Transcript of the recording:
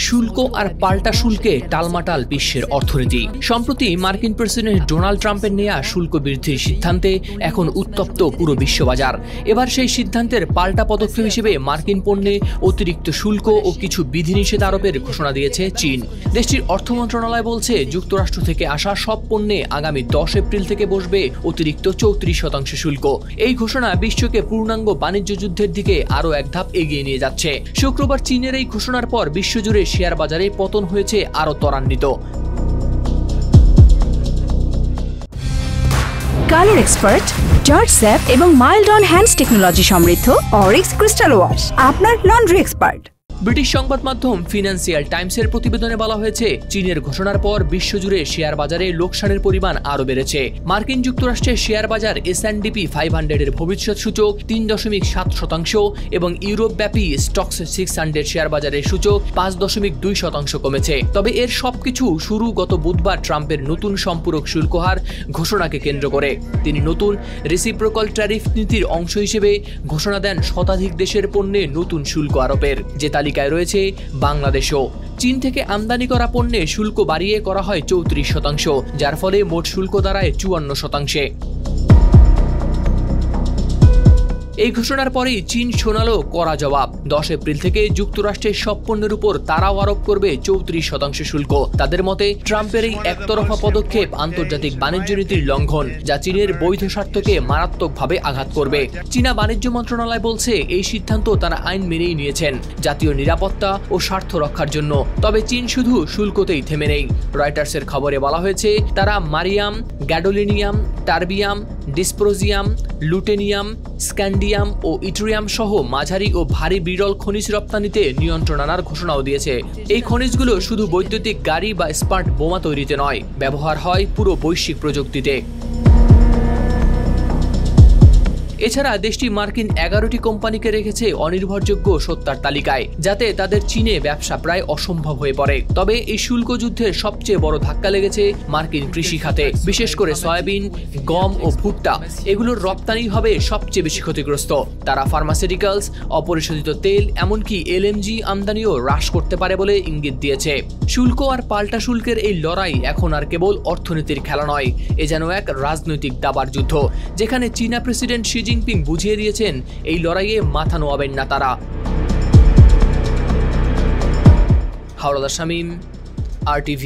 শুল্ক আর পাল্টা শুল্কে টালমাটাল বিশ্বের অর্থনীতি। সম্প্রতি মার্কিন প্রেসিডেন্ট ডোনাল্ড ট্রাম্পের নেয়া শুল্ক বৃদ্ধির সিদ্ধান্তে এখন উত্তপ্ত পুরো বিশ্ববাজার। এবার সেই সিদ্ধান্তের পাল্টা পদক্ষেপ হিসেবে মার্কিন পণ্যে অতিরিক্ত শুল্ক ও কিছু বিধিনিষেধ আরোপের ঘোষণা দিয়েছে চীন। দেশটির অর্থ মন্ত্রণালয় বলছে, যুক্তরাষ্ট্র থেকে আসা সব পণ্যে আগামী 10 এপ্রিল থেকে বসবে অতিরিক্ত 34% শুল্ক। এই ঘোষণা বিশ্বকে পূর্ণাঙ্গ বাণিজ্য যুদ্ধের দিকে আরও এক ধাপ এগিয়ে নিয়ে যাচ্ছে। শুক্রবার চীনের এই ঘোষণার পর বিশ্বজুড়ে শেয়ার বাজারে পতন হয়েছে আরও ত্বরান্বিত। কালার এক্সপার্ট, জর্জ স্যাপ এবং মাইল্ড অন হ্যান্ডস টেকনোলজি সমৃদ্ধ অরিক্স ক্রিস্টাল ওয়াশ আপনার লন্ড্রি এক্সপার্ট। ব্রিটিশ সংবাদ মাধ্যম ফিনান্সিয়াল টাইমসের প্রতিবেদনে বলা হয়েছে, চীনের ঘোষণার পর বিশ্বজুড়ে শেয়ার বাজারে লোকসানের পরিমাণ আরও বেড়েছে। মার্কিন যুক্তরাষ্ট্রের শেয়ার বাজার S&P 500 এর ভবিষ্যৎ সূচক 3.7% এবং ইউরোপব্যাপী স্টক্স 600 শেয়ার বাজারের সূচক 5.2% কমেছে। তবে এর সবকিছু শুরু গত বুধবার ট্রাম্পের নতুন সম্পূরক শুল্ক হার ঘোষণাকে কেন্দ্র করে। তিনি নতুন রেসিপ্রোকাল ট্যারিফ নীতির অংশ হিসেবে ঘোষণা দেন শতাধিক দেশের পণ্যে নতুন শুল্ক আরোপের, যে তালিকায় রয়েছে বাংলাদেশও। চীন থেকে আমদানি করা পণ্যে শুল্ক বাড়িয়ে করা হয় 34%, যার ফলে মোট শুল্ক দাঁড়ায় 54%। এই ঘোষণার পরেই চীন শোনালো কড়া জবাব। 10 এপ্রিল থেকে যুক্তরাষ্ট্রের সব পণ্যের উপর তারাও আরোপ করবে 34% শুল্ক। তাদের মতে, ট্রাম্পের এই একতরফা পদক্ষেপ আন্তর্জাতিক বাণিজ্য নীতির লঙ্ঘন, যা চীনের বৈধ স্বার্থকে মারাত্মকভাবে আঘাত করবে। চীনা বাণিজ্য মন্ত্রণালয় বলছে, এই সিদ্ধান্ত তারা আইন মেনেই নিয়েছেন, জাতীয় নিরাপত্তা ও স্বার্থ রক্ষার জন্য। তবে চীন শুধু শুল্কতেই থেমে নেই। রয়টার্সের খবরে বলা হয়েছে, তারা মারিয়াম, gadolinium, terbium, dysprosium, lutetium, scandium ও ইট্রিয়াম সহ মাঝারি ও ভারী বিরল খনিজ রপ্তানিতে নিয়ন্ত্রণ আনার ঘোষণাও দিয়েছে। এই খনিজগুলো শুধু বৈদ্যুতিক গাড়ি বা স্মার্ট বোমা তৈরিতে নয়, ব্যবহার হয় পুরো বৈশ্বিক প্রযুক্তিতে। এছাড়া দেশটি মার্কিন 11টি কোম্পানিকে রেখেছে অনির্ভরযোগ্য সত্তার তালিকায়, যাতে তাদের চীনে ব্যবসা প্রায় অসম্ভব হয়ে পড়ে। তবে এই শুল্ক যুদ্ধের সবচেয়ে বড় ধাক্কা লেগেছে মার্কিন কৃষি খাতে, বিশেষ করে সয়াবিন, গম ও ভুট্টা। এগুলোর রপ্তানি হবে সবচেয়ে বেশি ক্ষতিগ্রস্ত। তারা ফার্মাসিউটিক্যালস, অপরিশোধিত তেল, এমনকি LNG আমদানিও হ্রাস করতে পারে বলে ইঙ্গিত দিয়েছে। শুল্ক আর পাল্টা শুল্কের এই লড়াই এখন আর কেবল অর্থনীতির খেলা নয়, এ যেন এক রাজনৈতিক দাবার যুদ্ধ, যেখানে চীনা প্রেসিডেন্ট শি জিনপিং বুঝিয়ে দিয়েছেন, এই লড়াইয়ে মাথা নোয়াবেন না তারা। হাওলাদার শামীম, RTV।